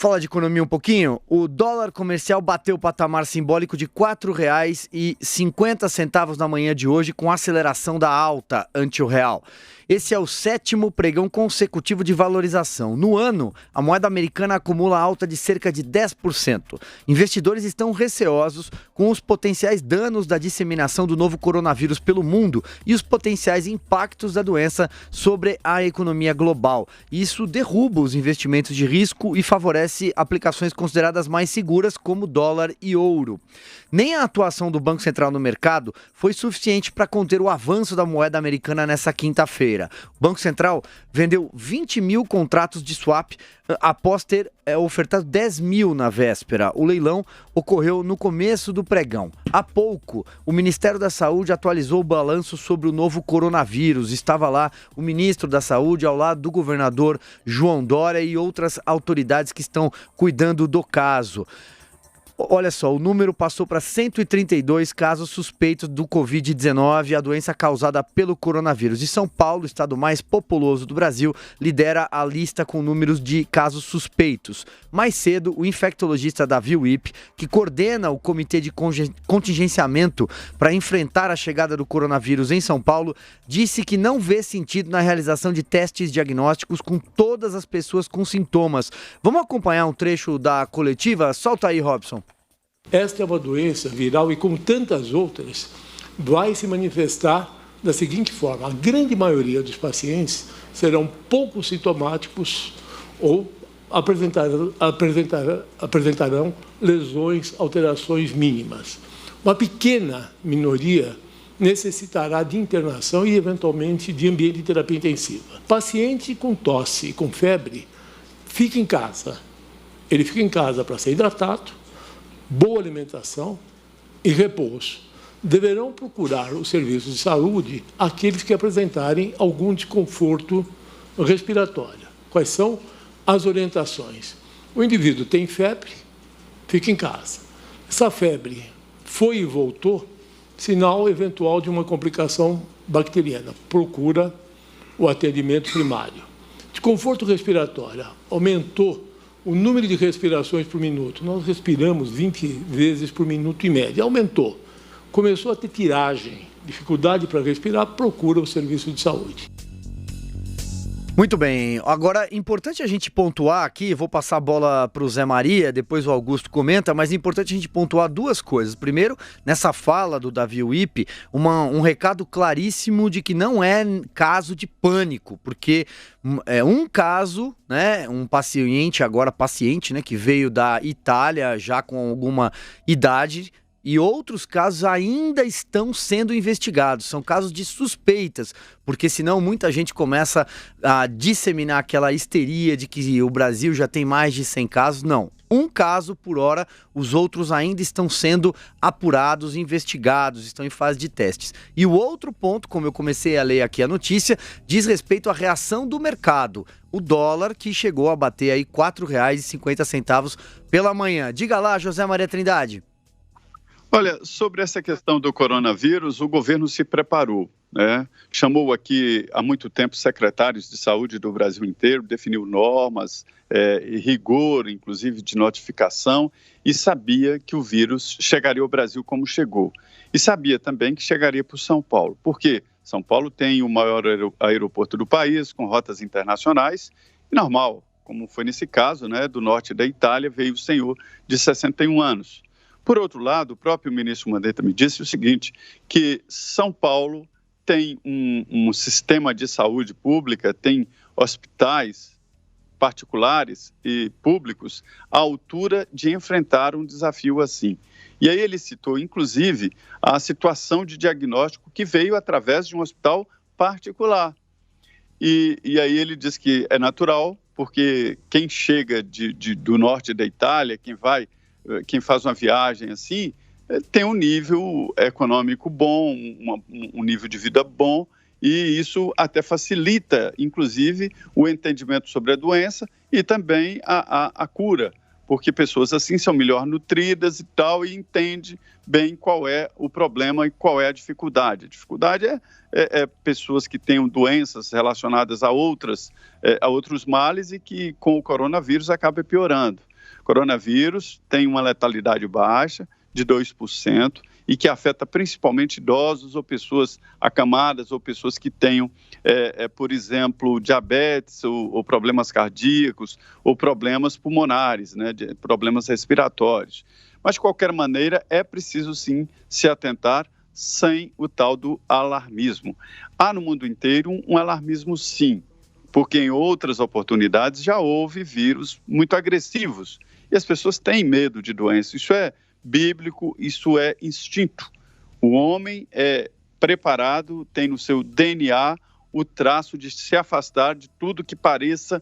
Falar de economia um pouquinho, o dólar comercial bateu o patamar simbólico de R$ 4,50 na manhã de hoje, com aceleração da alta ante o real. Esse é o 7º pregão consecutivo de valorização. No ano, a moeda americana acumula alta de cerca de 10%. Investidores estão receosos com os potenciais danos da disseminação do novo coronavírus pelo mundo e os potenciais impactos da doença sobre a economia global. Isso derruba os investimentos de risco e favorece aplicações consideradas mais seguras, como dólar e ouro. Nem a atuação do Banco Central no mercado foi suficiente para conter o avanço da moeda americana nessa quinta-feira. O Banco Central vendeu 20 mil contratos de swap após ter ofertado 10 mil na véspera. O leilão ocorreu no começo do pregão. Há pouco, o Ministério da Saúde atualizou o balanço sobre o novo coronavírus. Estava lá o ministro da Saúde ao lado do governador João Dória e outras autoridades que estão cuidando do caso. Olha só, o número passou para 132 casos suspeitos do Covid-19, a doença causada pelo coronavírus. E São Paulo, o estado mais populoso do Brasil, lidera a lista com números de casos suspeitos. Mais cedo, o infectologista Davi Wipp, que coordena o comitê de contingenciamento para enfrentar a chegada do coronavírus em São Paulo, disse que não vê sentido na realização de testes diagnósticos com todas as pessoas com sintomas. Vamos acompanhar um trecho da coletiva? Solta aí, Robson. Esta é uma doença viral e, como tantas outras, vai se manifestar da seguinte forma: a grande maioria dos pacientes serão pouco sintomáticos ou apresentarão lesões, alterações mínimas. Uma pequena minoria necessitará de internação e, eventualmente, de ambiente de terapia intensiva. Paciente com tosse e com febre, fica em casa. Ele fica em casa para ser hidratado, boa alimentação e repouso. Deverão procurar os serviços de saúde aqueles que apresentarem algum desconforto respiratório. Quais são as orientações? O indivíduo tem febre, fica em casa. Essa febre foi e voltou, sinal eventual de uma complicação bacteriana. Procura o atendimento primário. Desconforto respiratório aumentou o número de respirações por minuto. Nós respiramos 20 vezes por minuto em média. Aumentou. Começou a ter tiragem, dificuldade para respirar, procura o serviço de saúde. Muito bem. Agora, importante a gente pontuar aqui, vou passar a bola para o Zé Maria, depois o Augusto comenta, mas é importante a gente pontuar duas coisas. Primeiro, nessa fala do Davi Wipp, um recado claríssimo de que não é caso de pânico, porque é um caso, né, um paciente, né, que veio da Itália já com alguma idade, e outros casos ainda estão sendo investigados, são casos de suspeitas, porque senão muita gente começa a disseminar aquela histeria de que o Brasil já tem mais de 100 casos. Não, um caso por hora, os outros ainda estão sendo apurados, investigados, estão em fase de testes. E o outro ponto, como eu comecei a ler aqui a notícia, diz respeito à reação do mercado. O dólar que chegou a bater aí R$ 4,50 pela manhã. Diga lá, José Maria Trindade. Olha, sobre essa questão do coronavírus, o governo se preparou, né? Chamou aqui há muito tempo secretários de saúde do Brasil inteiro, definiu normas, e rigor, inclusive, de notificação, e sabia que o vírus chegaria ao Brasil como chegou. E sabia também que chegaria para o São Paulo. Por quê? São Paulo tem o maior aeroporto do país, com rotas internacionais, e normal, como foi nesse caso, né, do norte da Itália, veio o senhor de 61 anos. Por outro lado, o próprio ministro Mandetta me disse o seguinte, que São Paulo tem um sistema de saúde pública, tem hospitais particulares e públicos à altura de enfrentar um desafio assim. E aí ele citou, inclusive, a situação de diagnóstico que veio através de um hospital particular. E aí ele diz que é natural, porque quem chega do norte da Itália, quem faz uma viagem assim, tem um nível econômico bom, um nível de vida bom, e isso até facilita, inclusive, o entendimento sobre a doença e também a cura, porque pessoas assim são melhor nutridas e tal, e entendem bem qual é o problema e qual é a dificuldade. A dificuldade é pessoas que tenham doenças relacionadas a outros males e que com o coronavírus acaba piorando. Coronavírus tem uma letalidade baixa, de 2%, e que afeta principalmente idosos ou pessoas acamadas ou pessoas que tenham, por exemplo, diabetes ou problemas cardíacos ou problemas pulmonares, né, problemas respiratórios. Mas, de qualquer maneira, é preciso sim se atentar sem o tal do alarmismo. Há no mundo inteiro um alarmismo sim, porque em outras oportunidades já houve vírus muito agressivos e as pessoas têm medo de doença. Isso é bíblico, isso é instinto. O homem é preparado, tem no seu DNA o traço de se afastar de tudo que pareça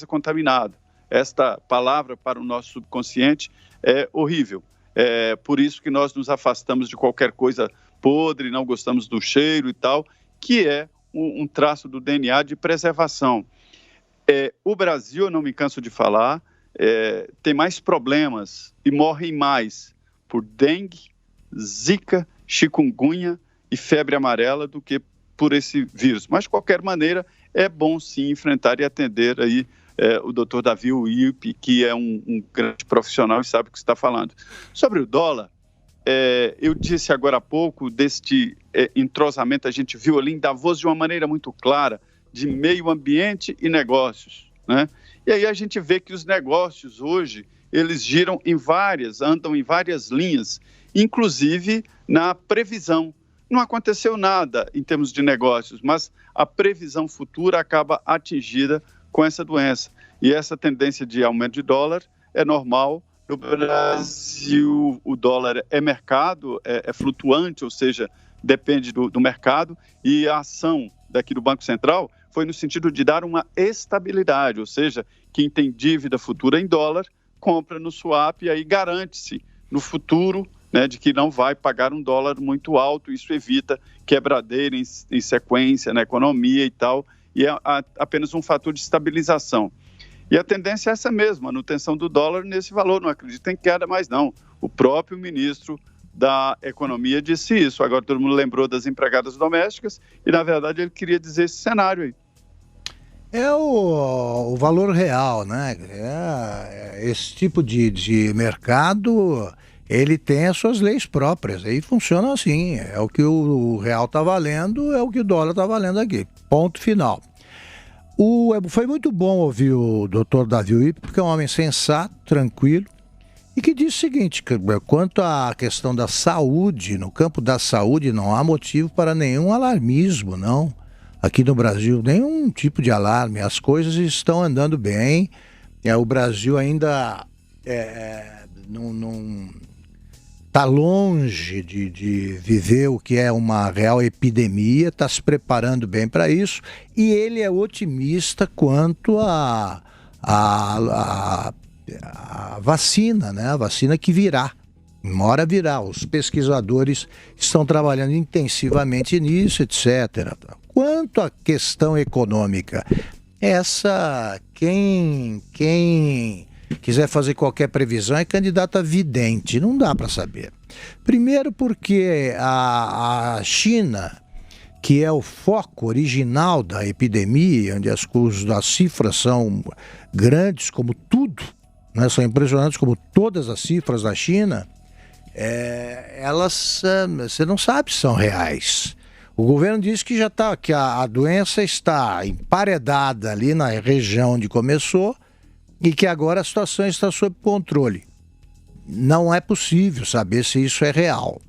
contaminado. Esta palavra para o nosso subconsciente é horrível. É por isso que nós nos afastamos de qualquer coisa podre, não gostamos do cheiro e tal, que é um traço do DNA de preservação. O Brasil, eu não me canso de falar, tem mais problemas e morrem mais por dengue, zika, chikungunya e febre amarela do que por esse vírus. Mas, de qualquer maneira, é bom sim enfrentar e atender aí o Dr. Davi Uip, que é um grande profissional e sabe o que está falando. Sobre o dólar, eu disse agora há pouco deste entrosamento, a gente viu ali em Davos de uma maneira muito clara, de meio ambiente e negócios, né? E aí a gente vê que os negócios hoje, eles andam em várias linhas, inclusive na previsão. Não aconteceu nada em termos de negócios, mas a previsão futura acaba atingida com essa doença. E essa tendência de aumento de dólar é normal. No Brasil, o dólar é mercado, é flutuante, ou seja, depende do mercado, e a ação daqui do Banco Central foi no sentido de dar uma estabilidade, ou seja, quem tem dívida futura em dólar, compra no swap e aí garante-se no futuro, né, de que não vai pagar um dólar muito alto. Isso evita quebradeira em sequência na economia e tal, e é apenas um fator de estabilização. E a tendência é essa mesma, manutenção do dólar nesse valor, não acredito em queda mais não. O próprio ministro da Economia disse isso. Agora todo mundo lembrou das empregadas domésticas e, na verdade, ele queria dizer esse cenário aí. É o valor real, né? Esse tipo de mercado, ele tem as suas leis próprias, aí funciona assim, é o que o real está valendo, é o que o dólar está valendo aqui, ponto final. Foi muito bom ouvir o Dr. Davi Uip, porque é um homem sensato, tranquilo, e que diz o seguinte: quanto à questão da saúde, no campo da saúde não há motivo para nenhum alarmismo, não. Aqui no Brasil, nenhum tipo de alarme, as coisas estão andando bem, o Brasil ainda não está longe de viver o que é uma real epidemia, está se preparando bem para isso, e ele é otimista quanto à vacina, né? A vacina que virá. Uma hora virá, os pesquisadores estão trabalhando intensivamente nisso, etc. Quanto à questão econômica, quem quiser fazer qualquer previsão é candidato a vidente, não dá para saber. Primeiro porque a China, que é o foco original da epidemia, onde as cifras são grandes como tudo, né, são impressionantes como todas as cifras da China, elas, você não sabe se são reais. O governo diz que que a doença está emparedada ali na região onde começou e que agora a situação está sob controle. Não é possível saber se isso é real,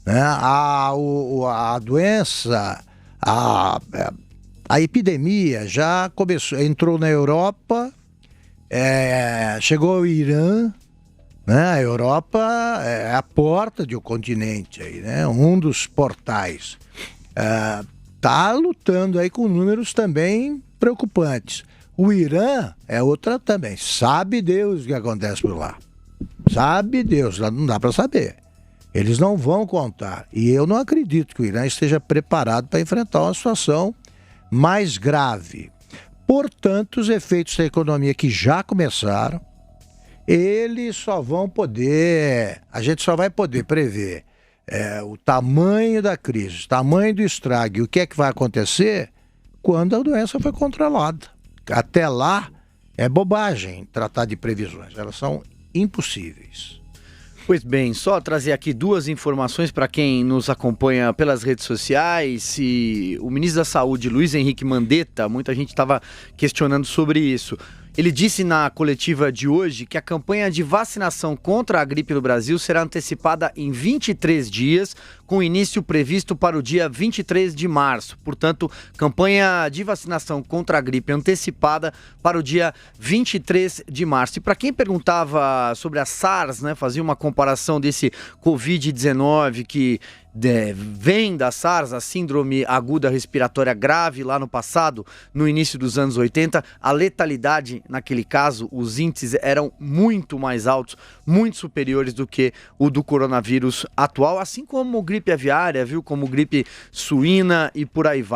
né? A doença, a epidemia já começou, entrou na Europa, chegou ao Irã, né? A Europa é a porta de um continente, aí, né? Um dos portais. Está lutando aí com números também preocupantes. O Irã é outra também. Sabe Deus o que acontece por lá. Sabe Deus, lá não dá para saber. Eles não vão contar. E eu não acredito que o Irã esteja preparado para enfrentar uma situação mais grave. Portanto, os efeitos da economia que já começaram, eles só vão poder, a gente só vai poder prever o tamanho da crise, o tamanho do estrago, o que é que vai acontecer quando a doença for controlada. Até lá, É bobagem tratar de previsões, elas são impossíveis. Pois bem, só trazer aqui duas informações para quem nos acompanha pelas redes sociais. E o ministro da Saúde, Luiz Henrique Mandetta, muita gente estava questionando sobre isso. Ele disse na coletiva de hoje que a campanha de vacinação contra a gripe no Brasil será antecipada em 23 dias, com início previsto para o dia 23 de março. Portanto, campanha de vacinação contra a gripe antecipada para o dia 23 de março. E para quem perguntava sobre a SARS, né, fazia uma comparação desse Covid-19 que vem da SARS, a síndrome aguda respiratória grave, lá no passado, no início dos anos 80, a letalidade naquele caso, os índices eram muito mais altos, muito superiores do que o do coronavírus atual, assim como gripe aviária, viu, como gripe suína e por aí vai.